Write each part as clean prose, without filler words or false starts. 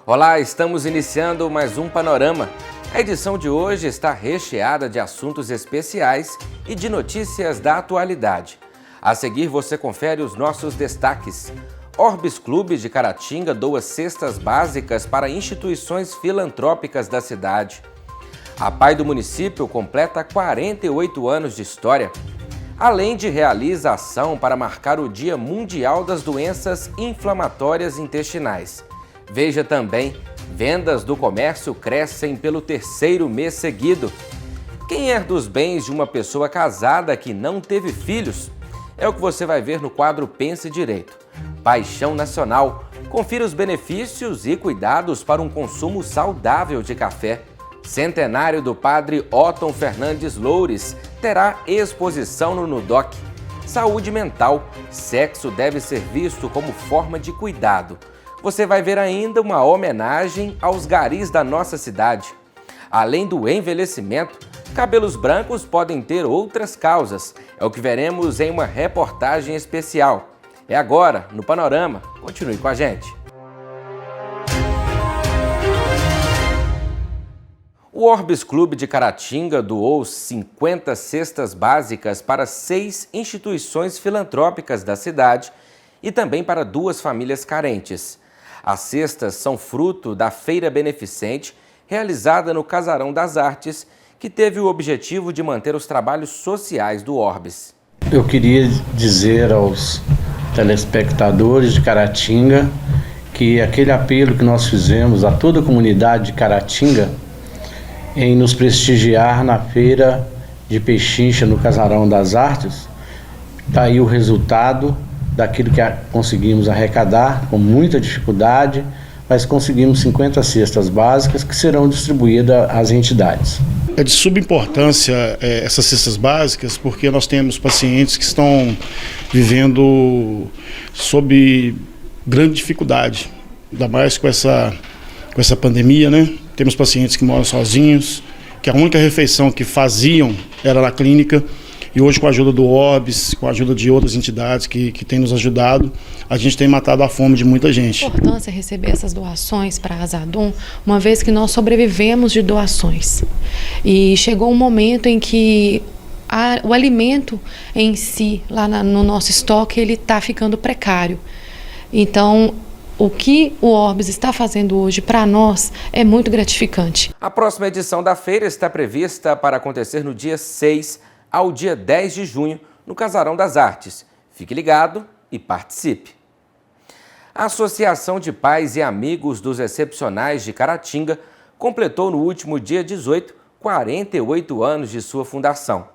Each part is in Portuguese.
Olá, estamos iniciando mais um Panorama. A edição de hoje está recheada de assuntos especiais e de notícias da atualidade. A seguir você confere os nossos destaques. Orbis Clube de Caratinga doa cestas básicas para instituições filantrópicas da cidade. A PAI do município completa 48 anos de história. Além de realiza ação para marcar o Dia Mundial das Doenças Inflamatórias Intestinais. Veja também, vendas do comércio crescem pelo terceiro mês seguido. Quem herda os bens de uma pessoa casada que não teve filhos? É o que você vai ver no quadro Pense Direito. Paixão Nacional. Confira os benefícios e cuidados para um consumo saudável de café. Centenário do Padre Otton Fernandes Loures terá exposição no NUDOC. Saúde mental. Sexo deve ser visto como forma de cuidado. Você vai ver ainda uma homenagem aos garis da nossa cidade. Além do envelhecimento, cabelos brancos podem ter outras causas. É o que veremos em uma reportagem especial. É agora, no Panorama. Continue com a gente. O Orbis Clube de Caratinga doou 50 cestas básicas para 6 instituições filantrópicas da cidade e também para 2 famílias carentes. As cestas são fruto da Feira Beneficente, realizada no Casarão das Artes, que teve o objetivo de manter os trabalhos sociais do Orbis. Eu queria dizer aos telespectadores de Caratinga que aquele apelo que nós fizemos a toda a comunidade de Caratinga em nos prestigiar na Feira de Pechincha no Casarão das Artes, está aí o resultado daquilo que conseguimos arrecadar com muita dificuldade, mas conseguimos 50 cestas básicas que serão distribuídas às entidades. É de subimportância essas cestas básicas, porque nós temos pacientes que estão vivendo sob grande dificuldade, ainda mais com essa pandemia, né? Temos pacientes que moram sozinhos, que a única refeição que faziam era na clínica. E hoje, com a ajuda do Orbis, com a ajuda de outras entidades que têm nos ajudado, a gente tem matado a fome de muita gente. A importância é receber essas doações para a Azadum, uma vez que nós sobrevivemos de doações. E chegou um momento em que o alimento em si, lá no nosso estoque, ele está ficando precário. Então, o que o Orbis está fazendo hoje para nós é muito gratificante. A próxima edição da feira está prevista para acontecer no dia 6 ao dia 10 de junho, no Casarão das Artes. Fique ligado e participe. A Associação de Pais e Amigos dos Excepcionais de Caratinga completou no último dia 18, 48 anos de sua fundação.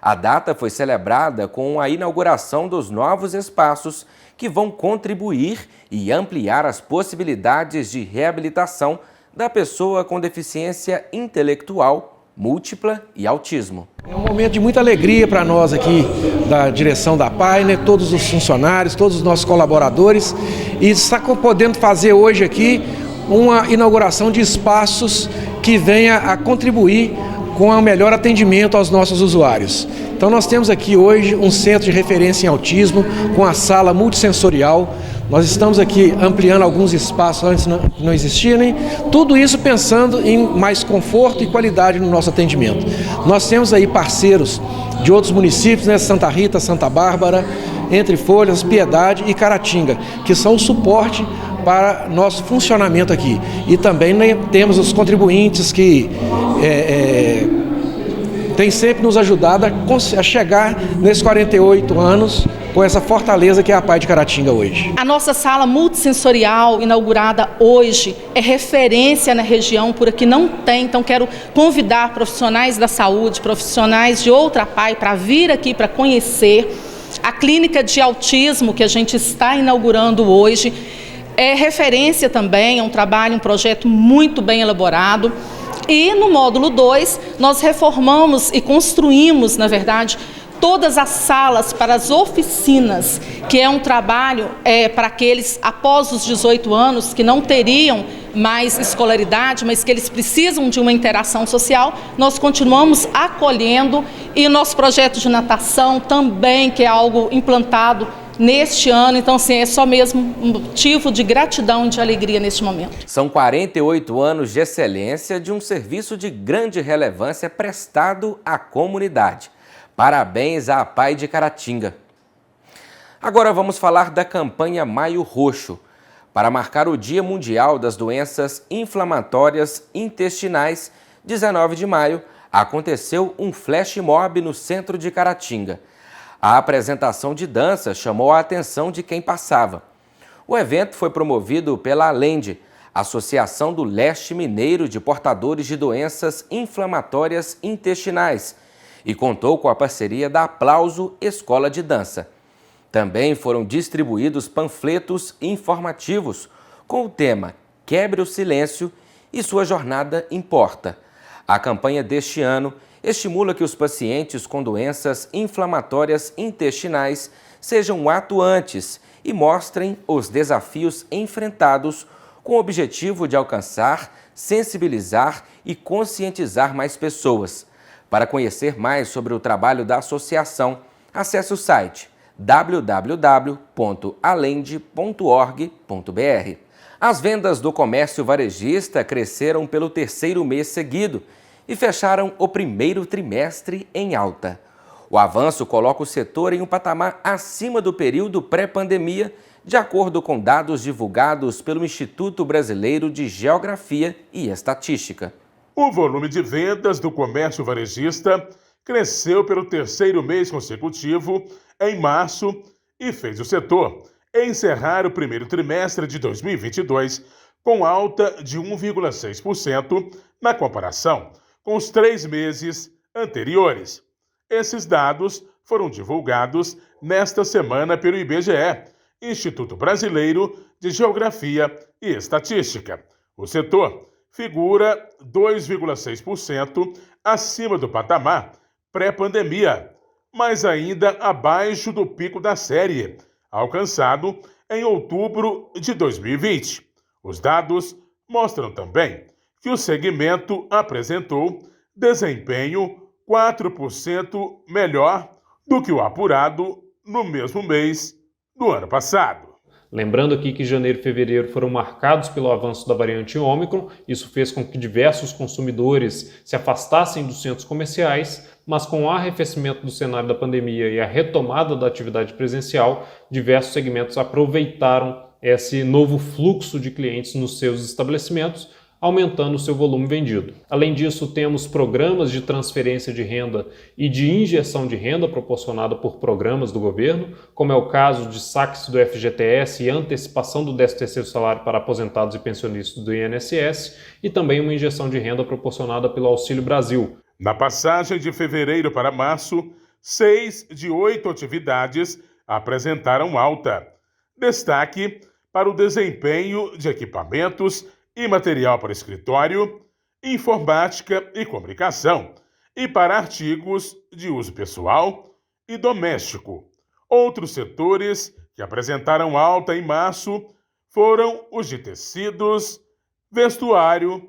A data foi celebrada com a inauguração dos novos espaços que vão contribuir e ampliar as possibilidades de reabilitação da pessoa com deficiência intelectual, múltipla e autismo. É um momento de muita alegria para nós aqui da direção da PAI, né? Todos os funcionários, todos os nossos colaboradores, e está podendo fazer hoje aqui uma inauguração de espaços que venha a contribuir com o melhor atendimento aos nossos usuários. Então nós temos aqui hoje um centro de referência em autismo com a sala multissensorial. Nós estamos aqui ampliando alguns espaços antes não existiam, né? Tudo isso pensando em mais conforto e qualidade no nosso atendimento. Nós temos aí parceiros de outros municípios, né? Santa Rita, Santa Bárbara, Entre Folhas, Piedade e Caratinga, que são o suporte para nosso funcionamento aqui. E também, né, temos os contribuintes que têm sempre nos ajudado a chegar nesses 48 anos com essa fortaleza que é a PAI de Caratinga hoje. A nossa sala multissensorial, inaugurada hoje, é referência na região, por aqui não tem, então quero convidar profissionais da saúde, profissionais de outra PAI para vir aqui para conhecer. A clínica de autismo que a gente está inaugurando hoje é referência também, é um trabalho, um projeto muito bem elaborado. E no módulo 2, nós reformamos e construímos, na verdade, todas as salas para as oficinas, que é um trabalho para aqueles após os 18 anos que não teriam mais escolaridade, mas que eles precisam de uma interação social. Nós continuamos acolhendo, e nosso projeto de natação também, que é algo implantado neste ano. Então, assim, é só mesmo um motivo de gratidão e de alegria neste momento. São 48 anos de excelência de um serviço de grande relevância prestado à comunidade. Parabéns à APAI de Caratinga. Agora vamos falar da campanha Maio Roxo. Para marcar o Dia Mundial das Doenças Inflamatórias Intestinais, 19 de maio, aconteceu um flash mob no centro de Caratinga. A apresentação de dança chamou a atenção de quem passava. O evento foi promovido pela Alende, Associação do Leste Mineiro de Portadores de Doenças Inflamatórias Intestinais, e contou com a parceria da Aplauso Escola de Dança. Também foram distribuídos panfletos informativos com o tema Quebre o Silêncio e sua jornada importa. A campanha deste ano estimula que os pacientes com doenças inflamatórias intestinais sejam atuantes e mostrem os desafios enfrentados com o objetivo de alcançar, sensibilizar e conscientizar mais pessoas. Para conhecer mais sobre o trabalho da associação, acesse o site www.alende.org.br. As vendas do comércio varejista cresceram pelo terceiro mês seguido e fecharam o primeiro trimestre em alta. O avanço coloca o setor em um patamar acima do período pré-pandemia, de acordo com dados divulgados pelo Instituto Brasileiro de Geografia e Estatística. O volume de vendas do comércio varejista cresceu pelo terceiro mês consecutivo em março e fez o setor encerrar o primeiro trimestre de 2022 com alta de 1,6% na comparação com os 3 meses anteriores. Esses dados foram divulgados nesta semana pelo IBGE, Instituto Brasileiro de Geografia e Estatística. O setor figura 2,6% acima do patamar pré-pandemia, mas ainda abaixo do pico da série, alcançado em outubro de 2020. Os dados mostram também que o segmento apresentou desempenho 4% melhor do que o apurado no mesmo mês do ano passado. Lembrando aqui que janeiro e fevereiro foram marcados pelo avanço da variante Ômicron. Isso fez com que diversos consumidores se afastassem dos centros comerciais, mas com o arrefecimento do cenário da pandemia e a retomada da atividade presencial, diversos segmentos aproveitaram esse novo fluxo de clientes nos seus estabelecimentos, aumentando o seu volume vendido. Além disso, temos programas de transferência de renda e de injeção de renda proporcionada por programas do governo, como é o caso de saques do FGTS e antecipação do 13º salário para aposentados e pensionistas do INSS, e também uma injeção de renda proporcionada pelo Auxílio Brasil. Na passagem de fevereiro para março, 6 de 8 atividades apresentaram alta. Destaque para o desempenho de equipamentos e material para escritório, informática e comunicação, e para artigos de uso pessoal e doméstico. Outros setores que apresentaram alta em março foram os de tecidos, vestuário,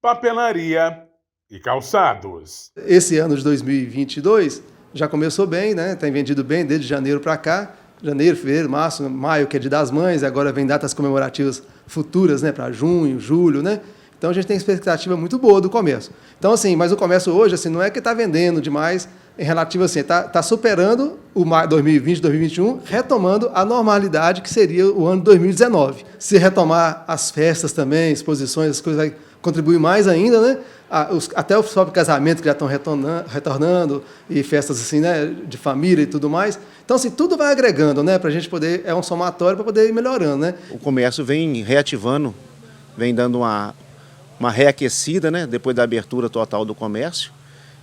papelaria e calçados. Esse ano de 2022 já começou bem, né? Tem vendido bem desde janeiro para cá. Janeiro, fevereiro, março, maio, que é Dia das Mães, agora vem datas comemorativas futuras, né, para junho, julho, né? Então a gente tem expectativa muito boa do comércio. Então assim, mas o comércio hoje assim não é que está vendendo demais em relativo assim, está superando o 2020, 2021, retomando a normalidade que seria o ano de 2019. Se retomar as festas também, exposições, as coisas vai contribuir mais ainda, né? Até o próprio casamento que já estão retornando e festas assim, né, de família e tudo mais. Então, assim, tudo vai agregando, né, para a gente poder, é um somatório para poder ir melhorando, né? O comércio vem reativando, vem dando uma reaquecida, né, depois da abertura total do comércio,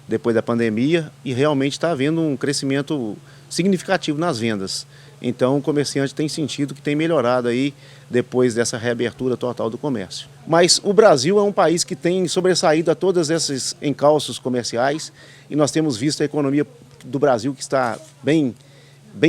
depois da pandemia, e realmente está havendo um crescimento significativo nas vendas. Então, o comerciante tem sentido que tem melhorado aí depois dessa reabertura total do comércio. Mas o Brasil é um país que tem sobressaído a todos esses encalços comerciais e nós temos visto a economia do Brasil que está bem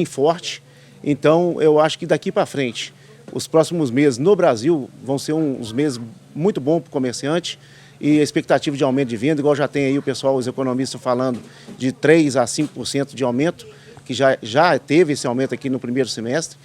forte. Então, eu acho que daqui para frente, os próximos meses no Brasil vão ser uns meses muito bons para o comerciante e a expectativa de aumento de venda, igual já tem aí o pessoal, os economistas falando de 3% a 5% de aumento. que já teve esse aumento aqui no primeiro semestre.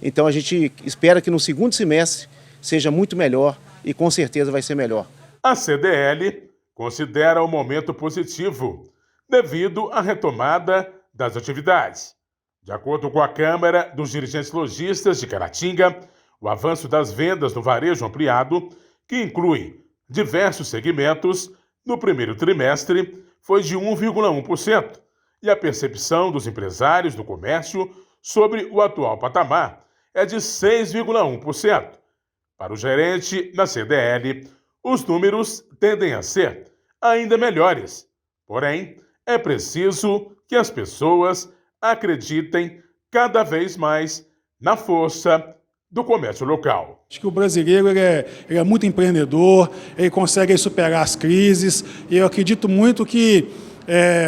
Então a gente espera que no segundo semestre seja muito melhor e com certeza vai ser melhor. A CDL considera o momento positivo devido à retomada das atividades. De acordo com a Câmara dos Dirigentes Lojistas de Caratinga, o avanço das vendas no varejo ampliado, que inclui diversos segmentos, no primeiro trimestre foi de 1,1%, e a percepção dos empresários do comércio sobre o atual patamar é de 6,1%. Para o gerente da CDL, os números tendem a ser ainda melhores. Porém, é preciso que as pessoas acreditem cada vez mais na força do comércio local. Acho que o brasileiro ele é muito empreendedor, ele consegue superar as crises, e eu acredito muito que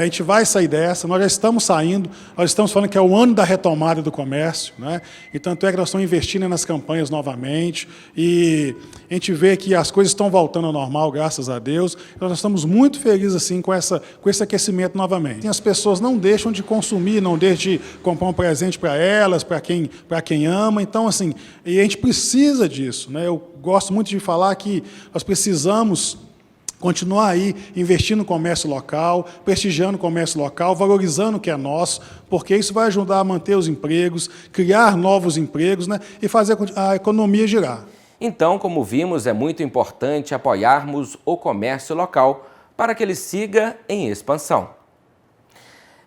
a gente vai sair dessa. Nós já estamos saindo, nós estamos falando que é o ano da retomada do comércio, né? E tanto é que nós estamos investindo nas campanhas novamente, e a gente vê que as coisas estão voltando ao normal, graças a Deus. Então, nós estamos muito felizes assim, com esse aquecimento novamente. As pessoas não deixam de consumir, não deixam de comprar um presente para elas, para quem ama. Então, assim, e a gente precisa disso, né? Eu gosto muito de falar que nós precisamos continuar aí investindo no comércio local, prestigiando o comércio local, valorizando o que é nosso, porque isso vai ajudar a manter os empregos, criar novos empregos, né, e fazer a economia girar. Então, como vimos, é muito importante apoiarmos o comércio local para que ele siga em expansão.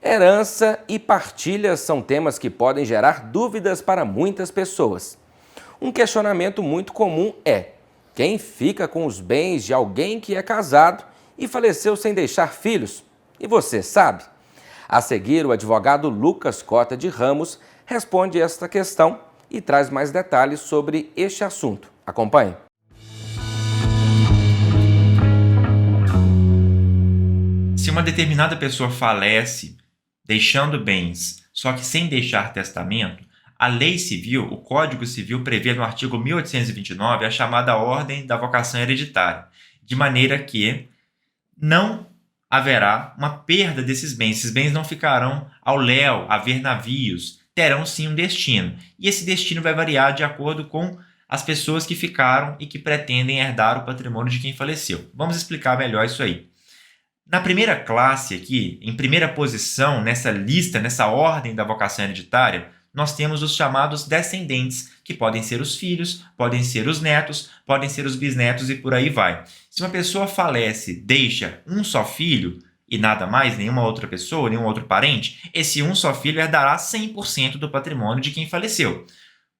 Herança e partilhas são temas que podem gerar dúvidas para muitas pessoas. Um questionamento muito comum é: quem fica com os bens de alguém que é casado e faleceu sem deixar filhos? E você sabe? A seguir, o advogado Lucas Cota de Ramos responde esta questão e traz mais detalhes sobre este assunto. Acompanhe. Se uma determinada pessoa falece deixando bens, só que sem deixar testamento, a lei civil, o Código Civil, prevê no artigo 1829 a chamada ordem da vocação hereditária, de maneira que não haverá uma perda desses bens. Esses bens não ficarão ao léu, a ver navios, terão sim um destino. E esse destino vai variar de acordo com as pessoas que ficaram e que pretendem herdar o patrimônio de quem faleceu. Vamos explicar melhor isso aí. Na primeira classe aqui, em primeira posição nessa lista, nessa ordem da vocação hereditária, nós temos os chamados descendentes, que podem ser os filhos, podem ser os netos, podem ser os bisnetos e por aí vai. Se uma pessoa falece, deixa um só filho e nada mais, nenhuma outra pessoa, nenhum outro parente, esse um só filho herdará 100% do patrimônio de quem faleceu.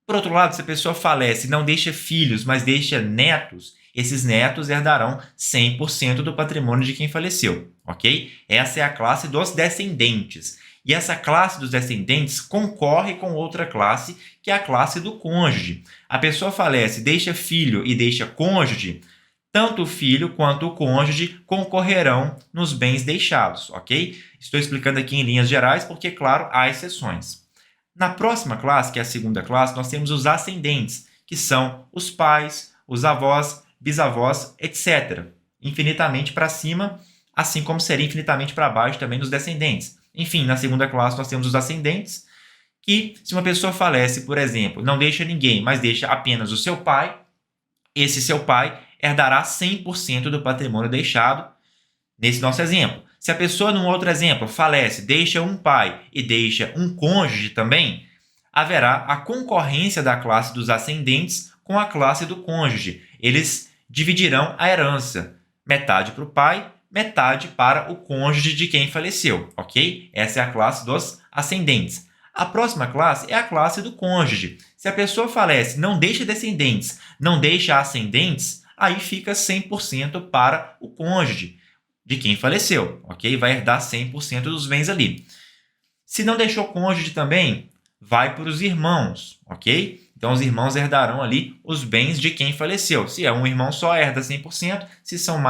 Por outro lado, se a pessoa falece e não deixa filhos, mas deixa netos, esses netos herdarão 100% do patrimônio de quem faleceu, ok? Essa é a classe dos descendentes. E essa classe dos descendentes concorre com outra classe, que é a classe do cônjuge. A pessoa falece, deixa filho e deixa cônjuge, tanto o filho quanto o cônjuge concorrerão nos bens deixados, ok? Estou explicando aqui em linhas gerais porque, claro, há exceções. Na próxima classe, que é a segunda classe, nós temos os ascendentes, que são os pais, os avós, bisavós, etc. Infinitamente para cima, assim como seria infinitamente para baixo também nos descendentes. Enfim, na segunda classe nós temos os ascendentes, que se uma pessoa falece, por exemplo, não deixa ninguém, mas deixa apenas o seu pai, esse seu pai herdará 100% do patrimônio deixado nesse nosso exemplo. Se a pessoa, num outro exemplo, falece, deixa um pai e deixa um cônjuge também, haverá a concorrência da classe dos ascendentes com a classe do cônjuge. Eles dividirão a herança, metade para o pai, metade para o cônjuge de quem faleceu, ok? Essa é a classe dos ascendentes. A próxima classe é a classe do cônjuge. Se a pessoa falece, não deixa descendentes, não deixa ascendentes, aí fica 100% para o cônjuge de quem faleceu, ok? Vai herdar 100% dos bens ali. Se não deixou cônjuge também, vai para os irmãos, ok? Então, os irmãos herdarão ali os bens de quem faleceu. Se é um irmão só, herda 100%. Se são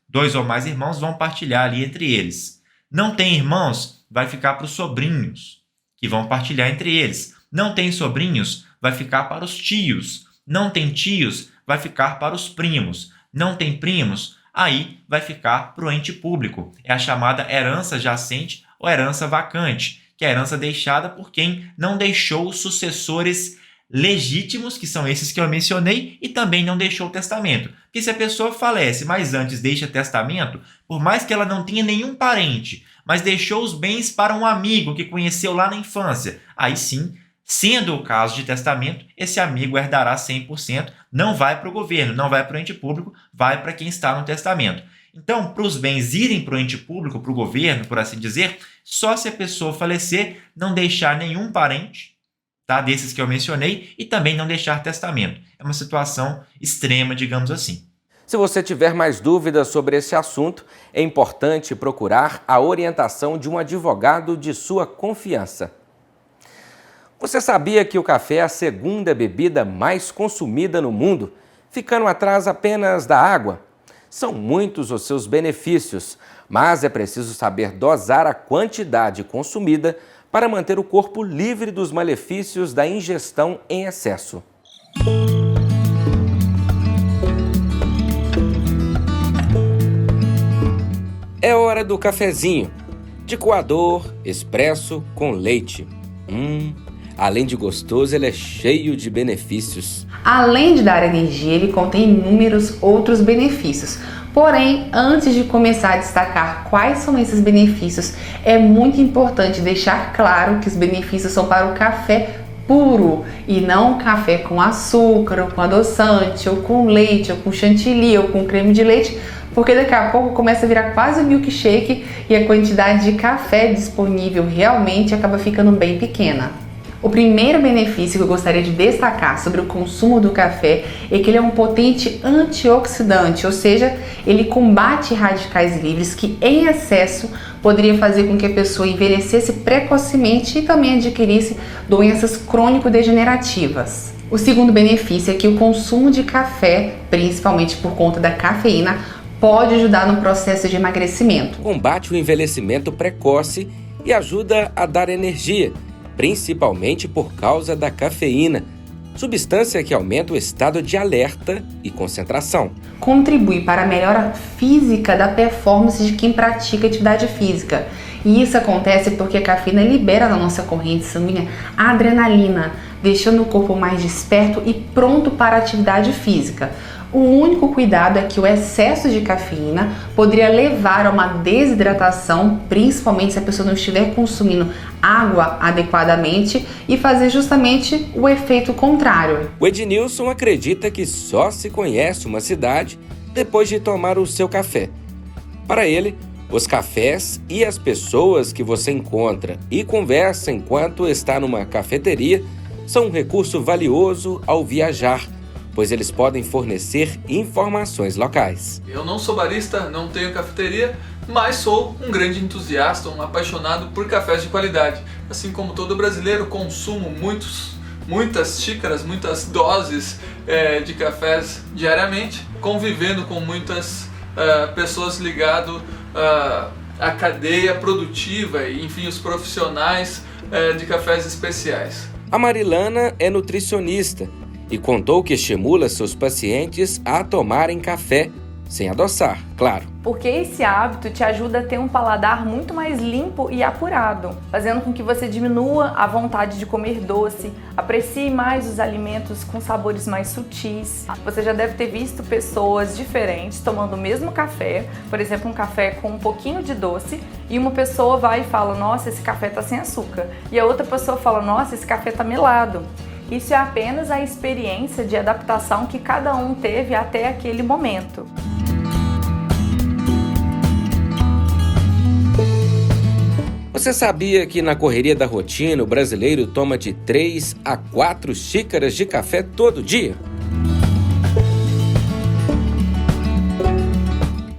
dois ou mais irmãos, vão partilhar ali entre eles. Não tem irmãos, vai ficar para os sobrinhos, que vão partilhar entre eles. Não tem sobrinhos, vai ficar para os tios. Não tem tios, vai ficar para os primos. Não tem primos, aí vai ficar para o ente público. É a chamada herança jacente ou herança vacante, que é a herança deixada por quem não deixou os sucessores legítimos, que são esses que eu mencionei, e também não deixou o testamento. Porque se a pessoa falece, mas antes deixa testamento, por mais que ela não tenha nenhum parente, mas deixou os bens para um amigo que conheceu lá na infância, aí sim, sendo o caso de testamento, esse amigo herdará 100%, não vai para o governo, não vai para o ente público, vai para quem está no testamento. Então, para os bens irem para o ente público, para o governo, por assim dizer, só se a pessoa falecer, não deixar nenhum parente, tá, desses que eu mencionei, e também não deixar testamento. É uma situação extrema, digamos assim. Se você tiver mais dúvidas sobre esse assunto, é importante procurar a orientação de um advogado de sua confiança. Você sabia que o café é a segunda bebida mais consumida no mundo, ficando atrás apenas da água? São muitos os seus benefícios, mas é preciso saber dosar a quantidade consumida para manter o corpo livre dos malefícios da ingestão em excesso. É hora do cafezinho, de coador, expresso com leite. Além de gostoso, ele é cheio de benefícios. Além de dar energia, ele contém inúmeros outros benefícios. Porém, antes de começar a destacar quais são esses benefícios, é muito importante deixar claro que os benefícios são para o café puro e não café com açúcar, ou com adoçante, ou com leite, ou com chantilly, ou com creme de leite, porque daqui a pouco começa a virar quase um milkshake e a quantidade de café disponível realmente acaba ficando bem pequena. O primeiro benefício que eu gostaria de destacar sobre o consumo do café é que ele é um potente antioxidante, ou seja, ele combate radicais livres que em excesso poderia fazer com que a pessoa envelhecesse precocemente e também adquirisse doenças crônico-degenerativas. O segundo benefício é que o consumo de café, principalmente por conta da cafeína, pode ajudar no processo de emagrecimento. Combate o envelhecimento precoce e ajuda a dar energia, principalmente por causa da cafeína, substância que aumenta o estado de alerta e concentração. Contribui para a melhora física da performance de quem pratica atividade física. E isso acontece porque a cafeína libera na nossa corrente sanguínea a adrenalina, deixando o corpo mais desperto e pronto para a atividade física. O único cuidado é que o excesso de cafeína poderia levar a uma desidratação, principalmente se a pessoa não estiver consumindo água adequadamente, e fazer justamente o efeito contrário. O Ednilson acredita que só se conhece uma cidade depois de tomar o seu café. Para ele, os cafés e as pessoas que você encontra e conversa enquanto está numa cafeteria são um recurso valioso ao viajar, pois eles podem fornecer informações locais. Eu não sou barista, não tenho cafeteria, mas sou um grande entusiasta, um apaixonado por cafés de qualidade. Assim como todo brasileiro, consumo muitas xícaras, muitas doses de cafés diariamente, convivendo com muitas pessoas ligadas à cadeia produtiva e, enfim, os profissionais de cafés especiais. A Marilana é nutricionista e contou que estimula seus pacientes a tomarem café, sem adoçar, claro. Porque esse hábito te ajuda a ter um paladar muito mais limpo e apurado, fazendo com que você diminua a vontade de comer doce, aprecie mais os alimentos com sabores mais sutis. Você já deve ter visto pessoas diferentes tomando o mesmo café, por exemplo, um café com um pouquinho de doce, e uma pessoa vai e fala, nossa, esse café tá sem açúcar, e a outra pessoa fala, nossa, esse café tá melado. Isso é apenas a experiência de adaptação que cada um teve até aquele momento. Você sabia que na correria da rotina o brasileiro toma de 3 a 4 xícaras de café todo dia?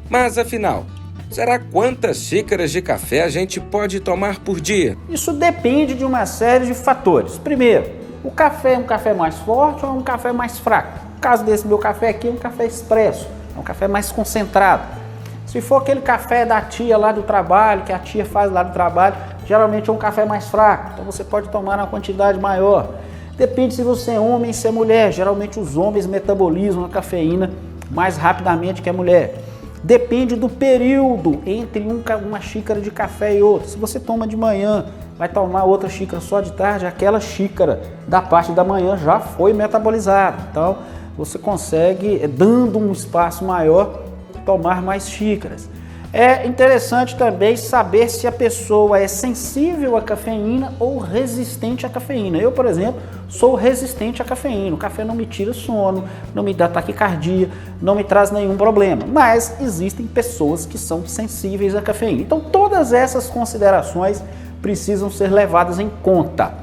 Mas afinal, será quantas xícaras de café a gente pode tomar por dia? Isso depende de uma série de fatores. Primeiro, o café é um café mais forte ou é um café mais fraco? No caso desse meu café aqui, é um café expresso, é um café mais concentrado. Se for aquele café da tia lá do trabalho, que a tia faz lá do trabalho, geralmente é um café mais fraco, então você pode tomar uma quantidade maior. Depende se você é homem ou se é mulher, geralmente os homens metabolizam a cafeína mais rapidamente que a mulher. Depende do período entre uma xícara de café e outra. Se você toma de manhã, vai tomar outra xícara só de tarde, aquela xícara da parte da manhã já foi metabolizada. Então, você consegue, dando um espaço maior, tomar mais xícaras. É interessante também saber se a pessoa é sensível à cafeína ou resistente à cafeína. Eu, por exemplo, sou resistente à cafeína. O café não me tira sono, não me dá taquicardia, não me traz nenhum problema. Mas existem pessoas que são sensíveis à cafeína. Então, todas essas considerações precisam ser levadas em conta.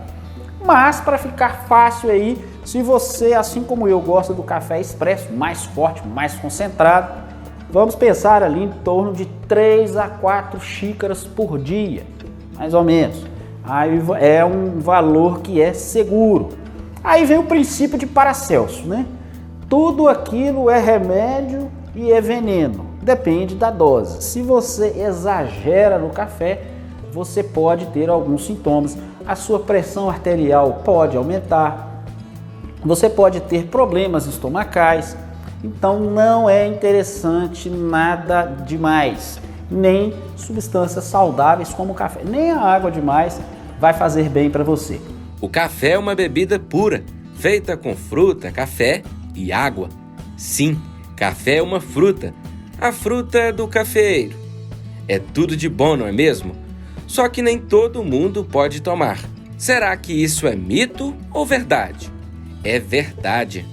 Mas, para ficar fácil aí, se você, assim como eu, gosta do café expresso, mais forte, mais concentrado, vamos pensar ali em torno de 3 a 4 xícaras por dia, mais ou menos. Aí é um valor que é seguro. Aí vem o princípio de Paracelso, né? Tudo aquilo é remédio e é veneno, depende da dose. Se você exagera no café, você pode ter alguns sintomas. A sua pressão arterial pode aumentar, você pode ter problemas estomacais. Então não é interessante nada demais, nem substâncias saudáveis como o café, nem a água demais vai fazer bem para você. O café é uma bebida pura, feita com fruta, café e água. Sim, café é uma fruta, a fruta do cafeeiro. É tudo de bom, não é mesmo? Só que nem todo mundo pode tomar. Será que isso é mito ou verdade? É verdade.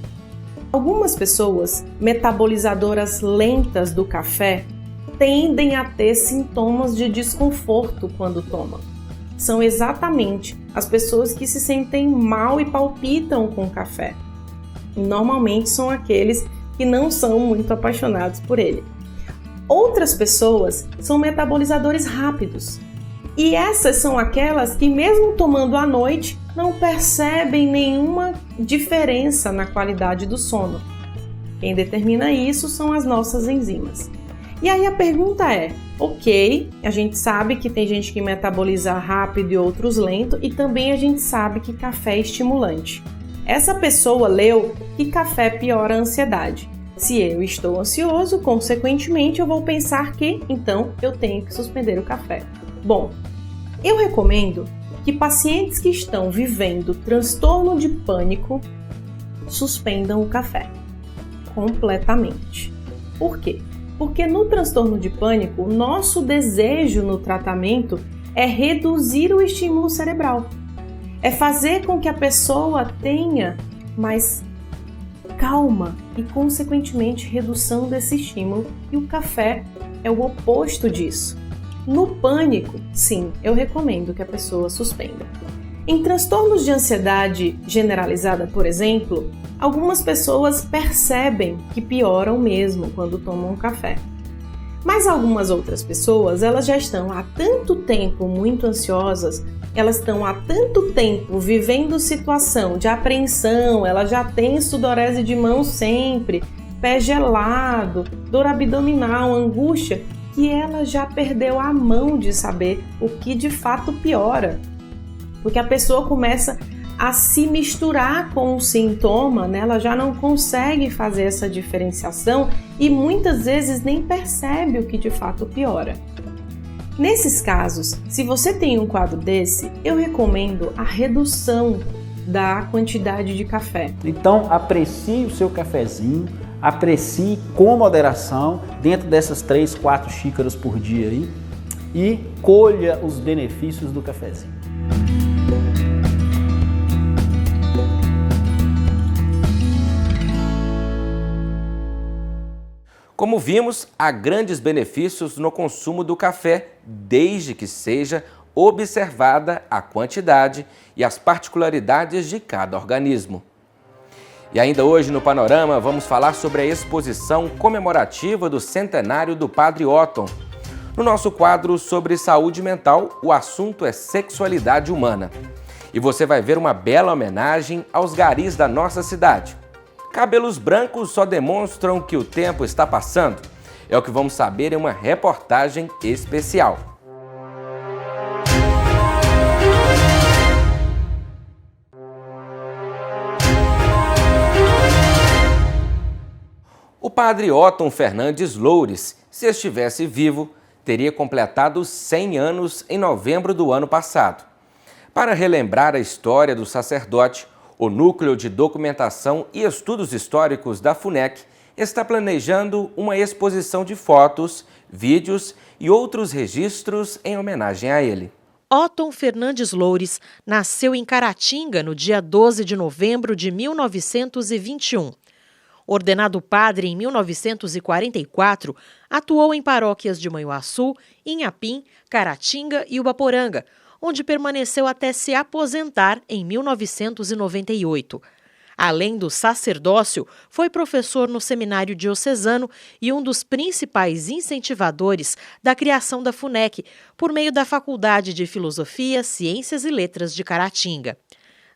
Algumas pessoas metabolizadoras lentas do café tendem a ter sintomas de desconforto quando tomam. São exatamente as pessoas que se sentem mal e palpitam com o café. Normalmente são aqueles que não são muito apaixonados por ele. Outras pessoas são metabolizadores rápidos. E essas são aquelas que, mesmo tomando à noite, não percebem nenhuma diferença na qualidade do sono. Quem determina isso são as nossas enzimas. E aí a pergunta é, ok, a gente sabe que tem gente que metaboliza rápido e outros lento, e também a gente sabe que café é estimulante. Essa pessoa leu que café piora a ansiedade. Se eu estou ansioso, consequentemente eu vou pensar que, então, eu tenho que suspender o café. Bom, eu recomendo que pacientes que estão vivendo transtorno de pânico suspendam o café completamente. Por quê? Porque no transtorno de pânico, o nosso desejo no tratamento é reduzir o estímulo cerebral. É fazer com que a pessoa tenha mais calma e, consequentemente, redução desse estímulo. E o café é o oposto disso. No pânico, sim, eu recomendo que a pessoa suspenda. Em transtornos de ansiedade generalizada, por exemplo, algumas pessoas percebem que pioram mesmo quando tomam café. Mas algumas outras pessoas, elas já estão há tanto tempo muito ansiosas, elas estão há tanto tempo vivendo situação de apreensão, elas já têm sudorese de mão sempre, pé gelado, dor abdominal, angústia, que ela já perdeu a mão de saber o que de fato piora. Porque a pessoa começa a se misturar com o sintoma, né? Ela já não consegue fazer essa diferenciação e muitas vezes nem percebe o que de fato piora. Nesses casos, se você tem um quadro desse, eu recomendo a redução da quantidade de café. Então, aprecie o seu cafezinho, aprecie com moderação, dentro dessas 3, 4 xícaras por dia aí, e colha os benefícios do cafezinho. Como vimos, há grandes benefícios no consumo do café, desde que seja observada a quantidade e as particularidades de cada organismo. E ainda hoje no Panorama vamos falar sobre a exposição comemorativa do centenário do Padre Otton. No nosso quadro sobre saúde mental, o assunto é sexualidade humana. E você vai ver uma bela homenagem aos garis da nossa cidade. Cabelos brancos só demonstram que o tempo está passando? É o que vamos saber em uma reportagem especial. O Padre Otton Fernandes Loures Se estivesse vivo, teria completado 100 anos em novembro do ano passado. Para relembrar a história do sacerdote, o Núcleo de Documentação e Estudos Históricos da FUNEC está planejando uma exposição de fotos, vídeos e outros registros em homenagem a ele. Otton Fernandes Loures nasceu em Caratinga no dia 12 de novembro de 1921. Ordenado padre em 1944, atuou em paróquias de Manhuaçu, Inhapim, Caratinga e Ubaporanga, onde permaneceu até se aposentar em 1998. Além do sacerdócio, foi professor no Seminário Diocesano e um dos principais incentivadores da criação da FUNEC, por meio da Faculdade de Filosofia, Ciências e Letras de Caratinga.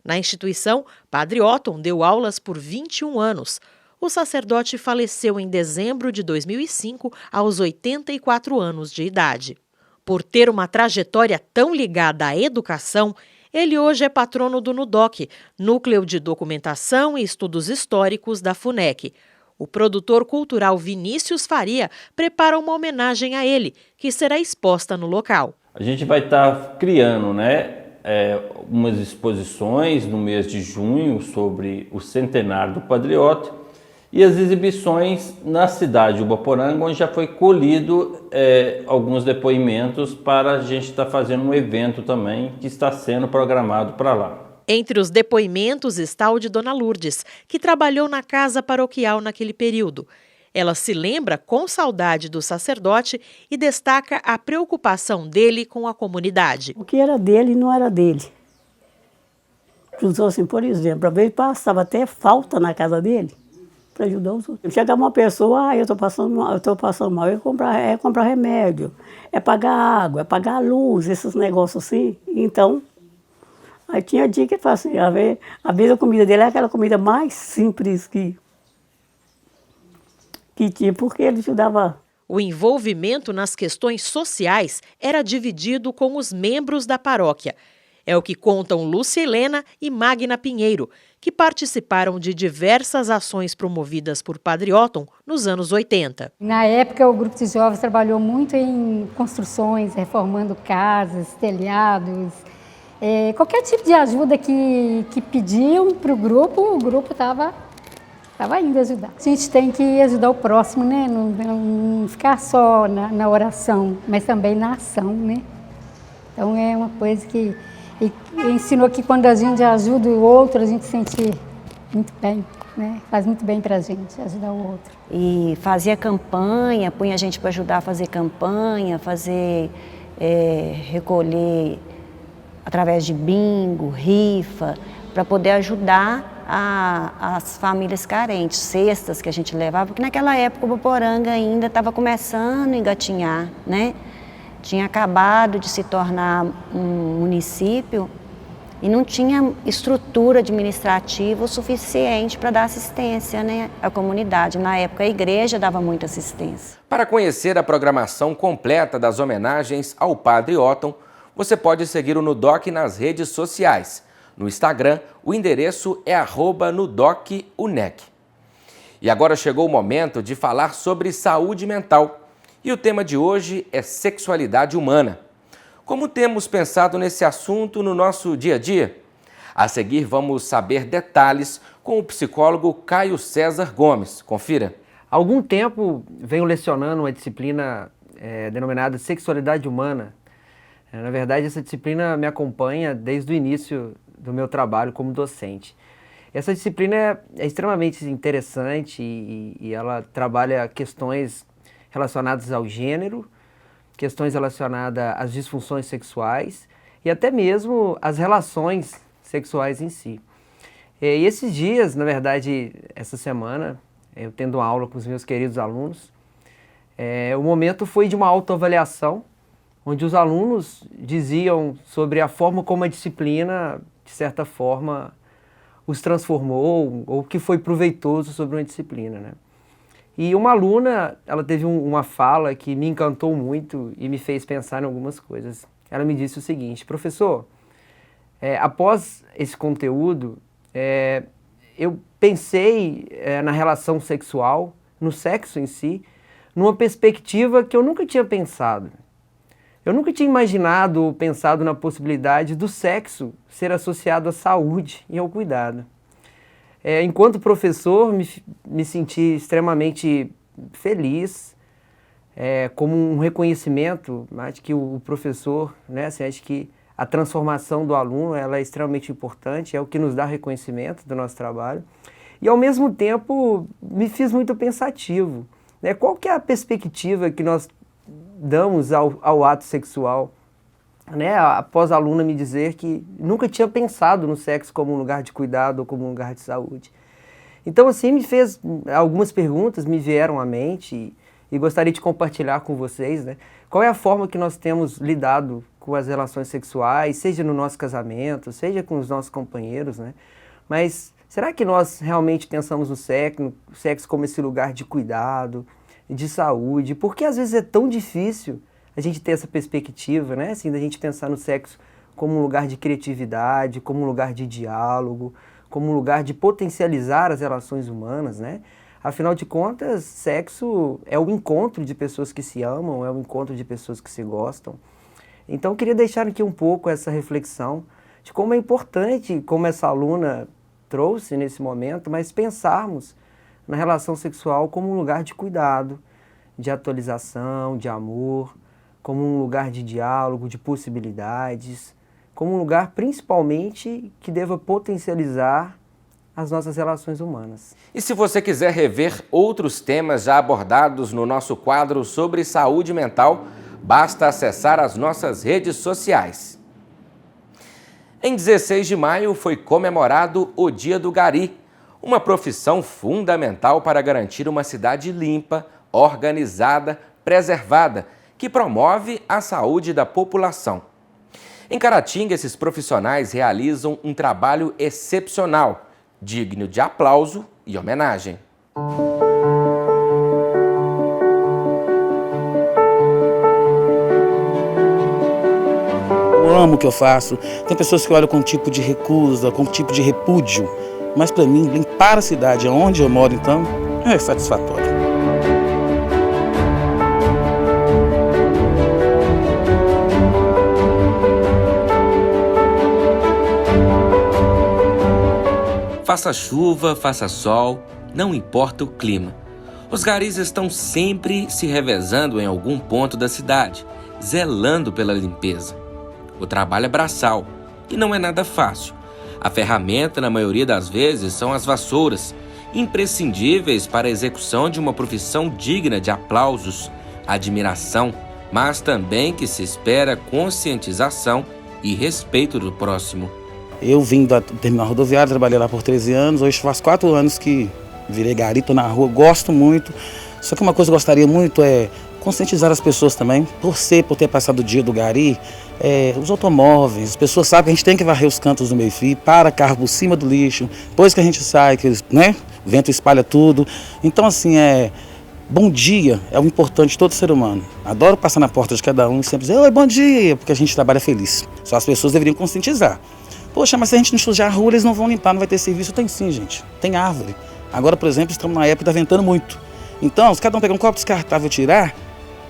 Na instituição, Padre Otton deu aulas por 21 anos. O sacerdote faleceu em dezembro de 2005, aos 84 anos de idade. Por ter uma trajetória tão ligada à educação, ele hoje é patrono do NUDOC, Núcleo de Documentação e Estudos Históricos da FUNEC. O produtor cultural Vinícius Faria prepara uma homenagem a ele, que será exposta no local. A gente vai estar criando, umas exposições no mês de junho sobre o centenário do Padre Otton e as exibições na cidade de Ubaporanga, onde já foi colhido alguns depoimentos para a gente estar fazendo um evento também que está sendo programado para lá. Entre os depoimentos está o de Dona Lourdes, que trabalhou na casa paroquial naquele período. Ela se lembra com saudade do sacerdote e destaca a preocupação dele com a comunidade. O que era dele não era dele. Usou assim, por exemplo, às vezes passava até falta na casa dele para ajudar os outros. Chegava uma pessoa, eu estou passando mal, é comprar remédio, é pagar água, é pagar a luz, esses negócios assim. Então, aí tinha dia que ele falava assim, às vezes a comida dele é aquela comida mais simples que tinha, porque ele ajudava. O envolvimento nas questões sociais era dividido com os membros da paróquia. É o que contam Lúcia Helena e Magna Pinheiro, que participaram de diversas ações promovidas por Padre Otton nos anos 80. Na época, o grupo de jovens trabalhou muito em construções, reformando casas, telhados. Qualquer tipo de ajuda que pediam para o grupo estava indo ajudar. A gente tem que ajudar o próximo, né? Não ficar só na oração, mas também na ação, né? Então é uma coisa que ensinou que quando a gente ajuda o outro, a gente se sente muito bem, né? Faz muito bem para a gente ajudar o outro. E fazia campanha, punha a gente para ajudar a fazer campanha, recolher através de bingo, rifa, para poder ajudar as famílias carentes, cestas que a gente levava, porque naquela época o Ubaporanga ainda estava começando a engatinhar, né? Tinha acabado de se tornar um município e não tinha estrutura administrativa o suficiente para dar assistência, né, à comunidade. Na época a igreja dava muita assistência. Para conhecer a programação completa das homenagens ao Padre Otton, você pode seguir o NUDOC nas redes sociais. No Instagram, o endereço é @NUDOCUNEC. E agora chegou o momento de falar sobre saúde mental. E o tema de hoje é sexualidade humana. Como temos pensado nesse assunto no nosso dia a dia? A seguir vamos saber detalhes com o psicólogo Caio César Gomes. Confira. Há algum tempo venho lecionando uma disciplina denominada sexualidade humana. Na verdade, essa disciplina me acompanha desde o início do meu trabalho como docente. Essa disciplina é extremamente interessante e ela trabalha questões relacionadas ao gênero, questões relacionadas às disfunções sexuais e até mesmo às relações sexuais em si. E esses dias, na verdade, essa semana, eu tendo uma aula com os meus queridos alunos, o momento foi de uma autoavaliação, onde os alunos diziam sobre a forma como a disciplina, de certa forma, os transformou ou que foi proveitoso sobre uma disciplina, né? E uma aluna, ela teve uma fala que me encantou muito e me fez pensar em algumas coisas. Ela me disse o seguinte: professor, após esse conteúdo, eu pensei na relação sexual, no sexo em si, numa perspectiva que eu nunca tinha pensado. Eu nunca tinha imaginado ou pensado na possibilidade do sexo ser associado à saúde e ao cuidado. Enquanto professor, me senti extremamente feliz, como um reconhecimento. Acho que o professor, né, assim, acho que a transformação do aluno ela é extremamente importante, é o que nos dá reconhecimento do nosso trabalho. E, ao mesmo tempo, me fiz muito pensativo. Né? Qual que é a perspectiva que nós damos ao ato sexual? Né? Após a aluna me dizer que nunca tinha pensado no sexo como um lugar de cuidado ou como um lugar de saúde. Então, assim, algumas perguntas me vieram à mente e gostaria de compartilhar com vocês, né? Qual é a forma que nós temos lidado com as relações sexuais, seja no nosso casamento, seja com os nossos companheiros, né? Mas será que nós realmente pensamos no sexo como esse lugar de cuidado, de saúde? Porque às vezes é tão difícil a gente ter essa perspectiva, né? Assim, da gente pensar no sexo como um lugar de criatividade, como um lugar de diálogo, como um lugar de potencializar as relações humanas, né? Afinal de contas, sexo é o encontro de pessoas que se amam, é o encontro de pessoas que se gostam. Então, eu queria deixar aqui um pouco essa reflexão de como é importante, como essa aluna trouxe nesse momento, mas pensarmos na relação sexual como um lugar de cuidado, de atualização, de amor, como um lugar de diálogo, de possibilidades, como um lugar, principalmente, que deva potencializar as nossas relações humanas. E se você quiser rever outros temas já abordados no nosso quadro sobre saúde mental, basta acessar as nossas redes sociais. Em 16 de maio foi comemorado o Dia do Gari, uma profissão fundamental para garantir uma cidade limpa, organizada, preservada, que promove a saúde da população. Em Caratinga, esses profissionais realizam um trabalho excepcional, digno de aplauso e homenagem. Eu amo o que eu faço. Tem pessoas que olham com um tipo de recusa, com um tipo de repúdio, mas para mim, limpar a cidade onde eu moro, então, é satisfatório. Faça chuva, faça sol, não importa o clima. Os garis estão sempre se revezando em algum ponto da cidade, zelando pela limpeza. O trabalho é braçal e não é nada fácil. A ferramenta, na maioria das vezes, são as vassouras, imprescindíveis para a execução de uma profissão digna de aplausos, admiração, mas também que se espera conscientização e respeito do próximo. Eu vim da terminal rodoviária, trabalhei lá por 13 anos, hoje faz 4 anos que virei gari, tô na rua, gosto muito. Só que uma coisa que eu gostaria muito é conscientizar as pessoas também, torcer por ter passado o dia do gari, os automóveis, as pessoas sabem que a gente tem que varrer os cantos do meio-fio, para carro por cima do lixo, depois que a gente sai, que, né, o vento espalha tudo. Então assim, bom dia é o importante de todo ser humano. Adoro passar na porta de cada um e sempre dizer, oi, bom dia, porque a gente trabalha feliz. Só as pessoas deveriam conscientizar. Poxa, mas se a gente não sujar a rua, eles não vão limpar, não vai ter serviço. Tem sim, gente. Tem árvore. Agora, por exemplo, estamos na época que está ventando muito. Então, se cada um pegar um copo descartável e tirar,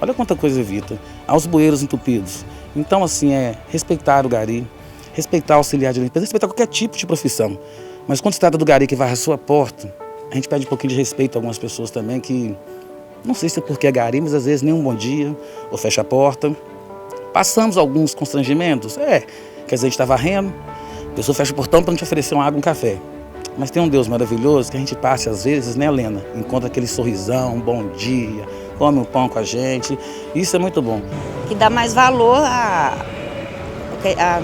olha quanta coisa evita. Aos bueiros entupidos. Então, assim, respeitar o gari, respeitar o auxiliar de limpeza, respeitar qualquer tipo de profissão. Mas quando se trata do gari que varre a sua porta, a gente pede um pouquinho de respeito a algumas pessoas também que, não sei se é porque é gari, mas às vezes nem um bom dia, ou fecha a porta. Passamos alguns constrangimentos, quer dizer, a gente está varrendo, a pessoa fecha o portão para não te oferecer uma água, um café. Mas tem um Deus maravilhoso que a gente passa às vezes, né, Helena? Encontra aquele sorrisão, um bom dia, come um pão com a gente. Isso é muito bom. Que dá mais valor ao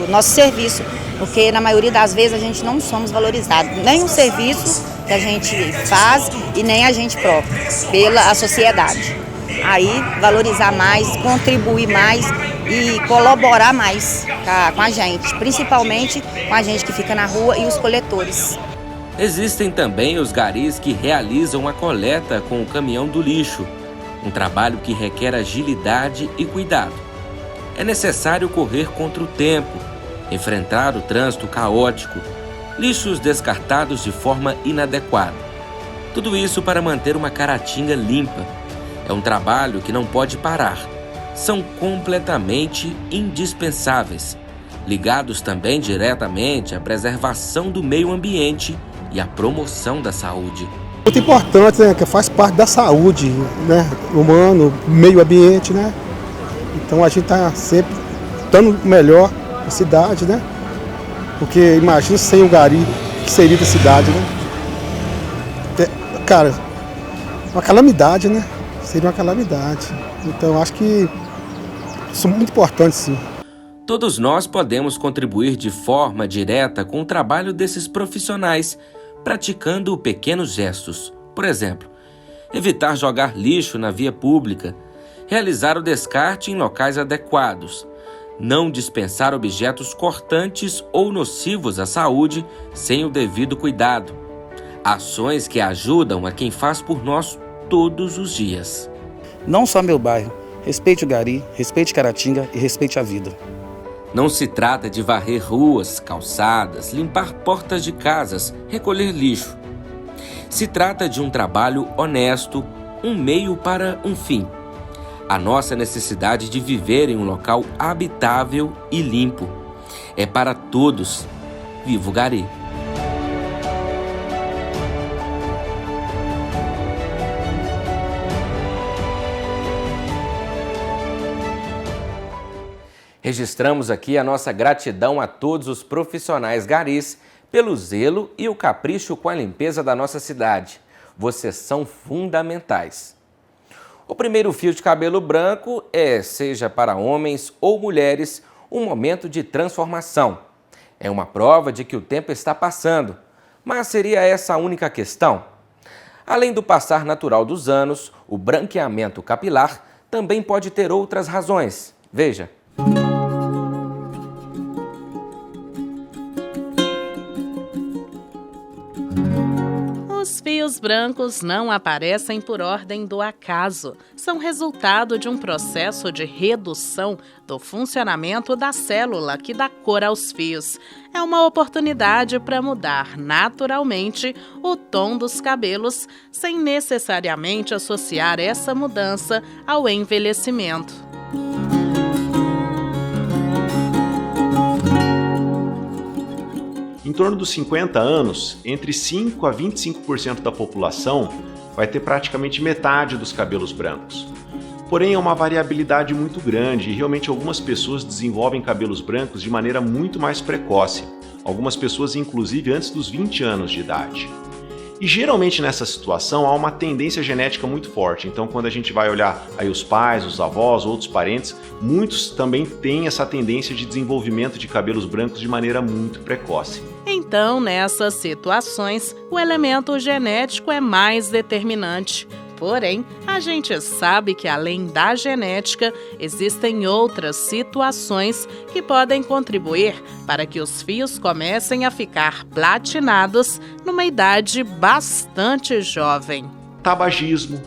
nosso serviço, porque na maioria das vezes a gente não somos valorizados. Nem o serviço que a gente faz e nem a gente próprio, pela sociedade. Aí valorizar mais, contribuir mais e colaborar mais com a gente, principalmente com a gente que fica na rua e os coletores. Existem também os garis que realizam a coleta com o caminhão do lixo, um trabalho que requer agilidade e cuidado. É necessário correr contra o tempo, enfrentar o trânsito caótico, lixos descartados de forma inadequada. Tudo isso para manter uma Caratinga limpa. É um trabalho que não pode parar. São completamente indispensáveis, ligados também diretamente à preservação do meio ambiente e à promoção da saúde. Muito importante, né, que faz parte da saúde, né, humano, meio ambiente, né? Então a gente está sempre dando melhor a cidade, né? Porque imagina sem o gari, que seria da cidade, né? Cara, uma calamidade, né? Seria uma calamidade. Então acho que são muito importantes, sim. Todos nós podemos contribuir de forma direta com o trabalho desses profissionais, praticando pequenos gestos. Por exemplo, evitar jogar lixo na via pública, realizar o descarte em locais adequados, não dispensar objetos cortantes ou nocivos à saúde sem o devido cuidado. Ações que ajudam a quem faz por nós todos os dias. Não só meu bairro. Respeite o gari, respeite Caratinga e respeite a vida. Não se trata de varrer ruas, calçadas, limpar portas de casas, recolher lixo. Se trata de um trabalho honesto, um meio para um fim. A nossa necessidade de viver em um local habitável e limpo. É para todos. Viva o gari! Registramos aqui a nossa gratidão a todos os profissionais garis pelo zelo e o capricho com a limpeza da nossa cidade. Vocês são fundamentais. O primeiro fio de cabelo branco é, seja para homens ou mulheres, um momento de transformação. É uma prova de que o tempo está passando. Mas seria essa a única questão? Além do passar natural dos anos, o branqueamento capilar também pode ter outras razões. Veja. Os fios brancos não aparecem por ordem do acaso. São resultado de um processo de redução do funcionamento da célula que dá cor aos fios. É uma oportunidade para mudar naturalmente o tom dos cabelos, sem necessariamente associar essa mudança ao envelhecimento. Em torno dos 50 anos, entre 5 a 25% da população vai ter praticamente metade dos cabelos brancos. Porém, é uma variabilidade muito grande e realmente algumas pessoas desenvolvem cabelos brancos de maneira muito mais precoce. Algumas pessoas, inclusive, antes dos 20 anos de idade. E geralmente nessa situação há uma tendência genética muito forte. Então, quando a gente vai olhar aí os pais, os avós, outros parentes, muitos também têm essa tendência de desenvolvimento de cabelos brancos de maneira muito precoce. Então, nessas situações, o elemento genético é mais determinante. Porém, a gente sabe que além da genética, existem outras situações que podem contribuir para que os fios comecem a ficar platinados numa idade bastante jovem. Tabagismo,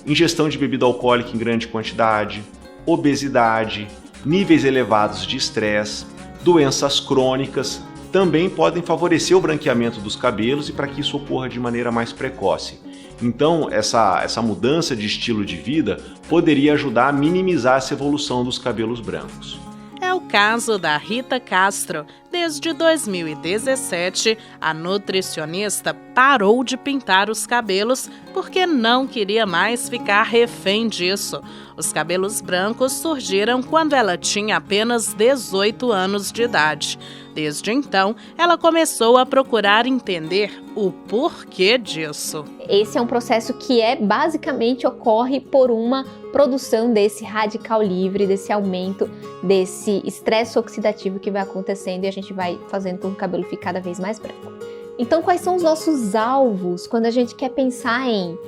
ingestão de bebida alcoólica em grande quantidade, obesidade, níveis elevados de estresse, doenças crônicas, também podem favorecer o branqueamento dos cabelos e para que isso ocorra de maneira mais precoce. Então, essa mudança de estilo de vida poderia ajudar a minimizar essa evolução dos cabelos brancos. É o caso da Rita Castro. Desde 2017, a nutricionista parou de pintar os cabelos porque não queria mais ficar refém disso. Os cabelos brancos surgiram quando ela tinha apenas 18 anos de idade. Desde então, ela começou a procurar entender o porquê disso. Esse é um processo que basicamente ocorre por uma produção desse radical livre, desse aumento, desse estresse oxidativo que vai acontecendo e a gente vai fazendo com que o cabelo fique cada vez mais branco. Então, quais são os nossos alvos quando a gente quer pensar em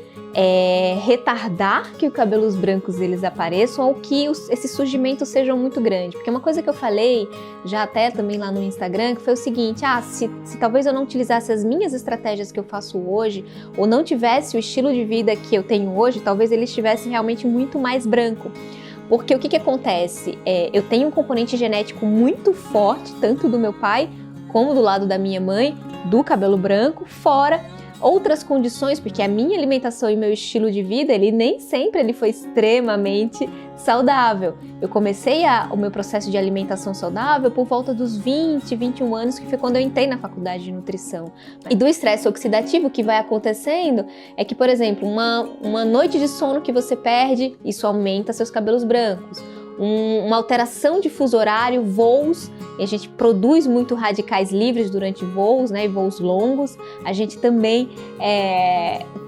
retardar que os cabelos brancos eles apareçam ou que esses surgimentos sejam muito grandes? Porque uma coisa que eu falei já até também lá no Instagram, que foi o seguinte, se talvez eu não utilizasse as minhas estratégias que eu faço hoje, ou não tivesse o estilo de vida que eu tenho hoje, talvez eles estivessem realmente muito mais branco. Porque o que acontece? Eu tenho um componente genético muito forte, tanto do meu pai como do lado da minha mãe, do cabelo branco, fora outras condições, porque a minha alimentação e meu estilo de vida, ele nem sempre ele foi extremamente saudável. Eu comecei o meu processo de alimentação saudável por volta dos 20, 21 anos, que foi quando eu entrei na faculdade de nutrição. E do estresse oxidativo, o que vai acontecendo é que, por exemplo, uma noite de sono que você perde, isso aumenta seus cabelos brancos. Uma alteração de fuso horário, voos, e a gente produz muito radicais livres durante voos, né, e voos longos, a gente também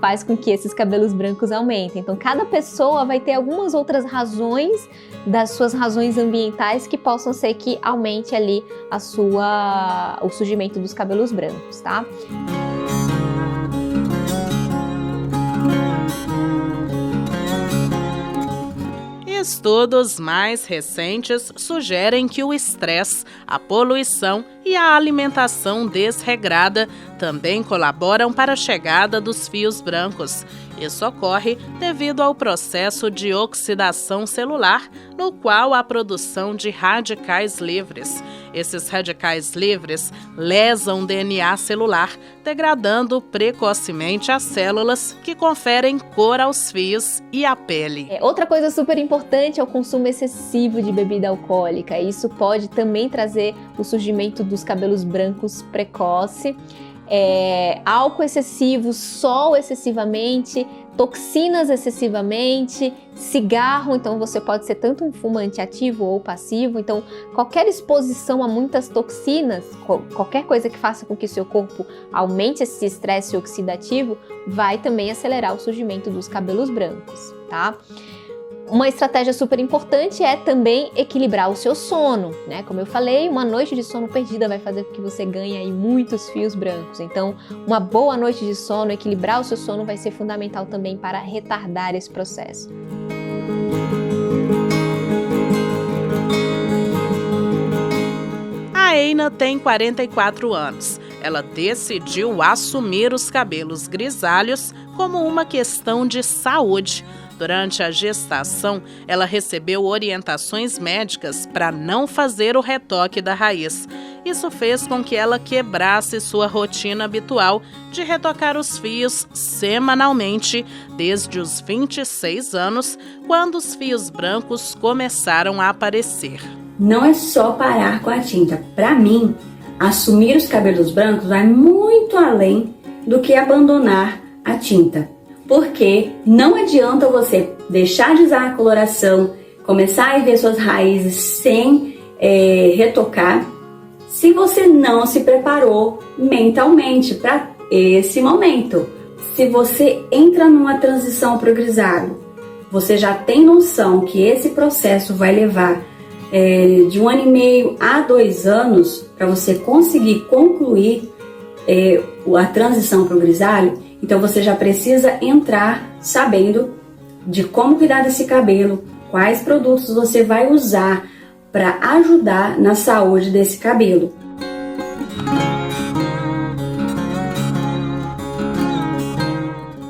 faz com que esses cabelos brancos aumentem. Então, cada pessoa vai ter algumas outras razões, das suas razões ambientais, que possam ser que aumente ali o surgimento dos cabelos brancos, tá? Estudos mais recentes sugerem que o estresse, a poluição e a alimentação desregrada também colaboram para a chegada dos fios brancos. Isso ocorre devido ao processo de oxidação celular, no qual há produção de radicais livres. Esses radicais livres lesam o DNA celular, degradando precocemente as células que conferem cor aos fios e à pele. Outra coisa super importante é o consumo excessivo de bebida alcoólica. Isso pode também trazer o surgimento dos cabelos brancos precoce. Álcool excessivo, sol excessivamente, toxinas excessivamente, cigarro, então você pode ser tanto um fumante ativo ou passivo, então qualquer exposição a muitas toxinas, qualquer coisa que faça com que seu corpo aumente esse estresse oxidativo, vai também acelerar o surgimento dos cabelos brancos, tá? Uma estratégia super importante é também equilibrar o seu sono, né? Como eu falei, uma noite de sono perdida vai fazer com que você ganhe aí muitos fios brancos. Então, uma boa noite de sono, equilibrar o seu sono vai ser fundamental também para retardar esse processo. A Eina tem 44 anos. Ela decidiu assumir os cabelos grisalhos como uma questão de saúde. Durante a gestação, ela recebeu orientações médicas para não fazer o retoque da raiz. Isso fez com que ela quebrasse sua rotina habitual de retocar os fios semanalmente desde os 26 anos, quando os fios brancos começaram a aparecer. Não é só parar com a tinta. Para mim, assumir os cabelos brancos vai muito além do que abandonar a tinta. Porque não adianta você deixar de usar a coloração, começar a ver suas raízes sem retocar, se você não se preparou mentalmente para esse momento. Se você entra numa transição para o grisalho, você já tem noção que esse processo vai levar de 1 ano e meio a 2 anos para você conseguir concluir a transição para o grisalho. Então você já precisa entrar sabendo de como cuidar desse cabelo, quais produtos você vai usar para ajudar na saúde desse cabelo.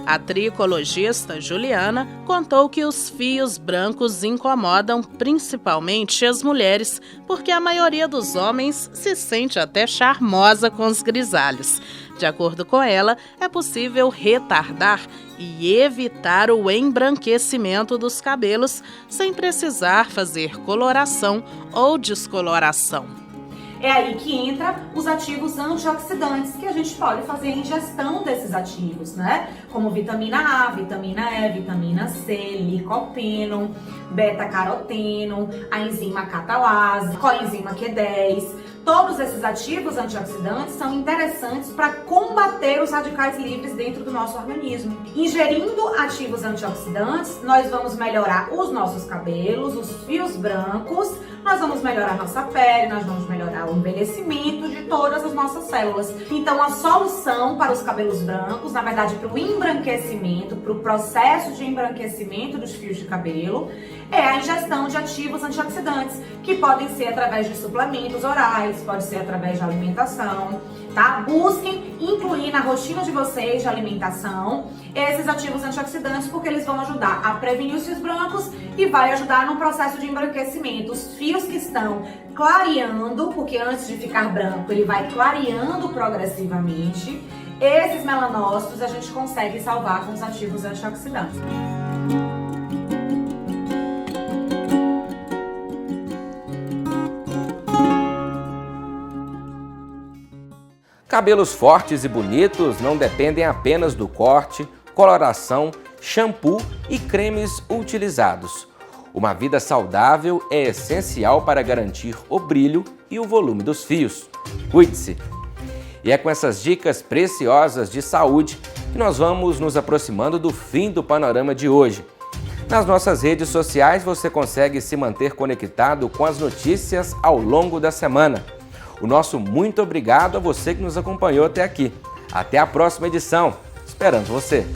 A tricologista Juliana contou que os fios brancos incomodam principalmente as mulheres, porque a maioria dos homens se sente até charmosa com os grisalhos. De acordo com ela, é possível retardar e evitar o embranquecimento dos cabelos sem precisar fazer coloração ou descoloração. É aí que entra os ativos antioxidantes, que a gente pode fazer a ingestão desses ativos, né? Como vitamina A, vitamina E, vitamina C, licopeno, beta-caroteno, a enzima catalase, coenzima Q10. Todos esses ativos antioxidantes são interessantes para combater os radicais livres dentro do nosso organismo. Ingerindo ativos antioxidantes, nós vamos melhorar os nossos cabelos, os fios brancos, nós vamos melhorar a nossa pele, nós vamos melhorar o envelhecimento de todas as nossas células. Então, a solução para os cabelos brancos, na verdade, para o embranquecimento, para o processo de embranquecimento dos fios de cabelo, é a ingestão de ativos antioxidantes, que podem ser através de suplementos orais, pode ser através de alimentação, tá? Busquem incluir na rotina de vocês de alimentação esses ativos antioxidantes, porque eles vão ajudar a prevenir os fios brancos e vai ajudar no processo de embranquecimento. Os fios que estão clareando, porque antes de ficar branco ele vai clareando progressivamente, esses melanócitos a gente consegue salvar com os ativos antioxidantes. Cabelos fortes e bonitos não dependem apenas do corte, coloração, shampoo e cremes utilizados. Uma vida saudável é essencial para garantir o brilho e o volume dos fios. Cuide-se! E é com essas dicas preciosas de saúde que nós vamos nos aproximando do fim do panorama de hoje. Nas nossas redes sociais você consegue se manter conectado com as notícias ao longo da semana. O nosso muito obrigado a você que nos acompanhou até aqui. Até a próxima edição. Esperando você!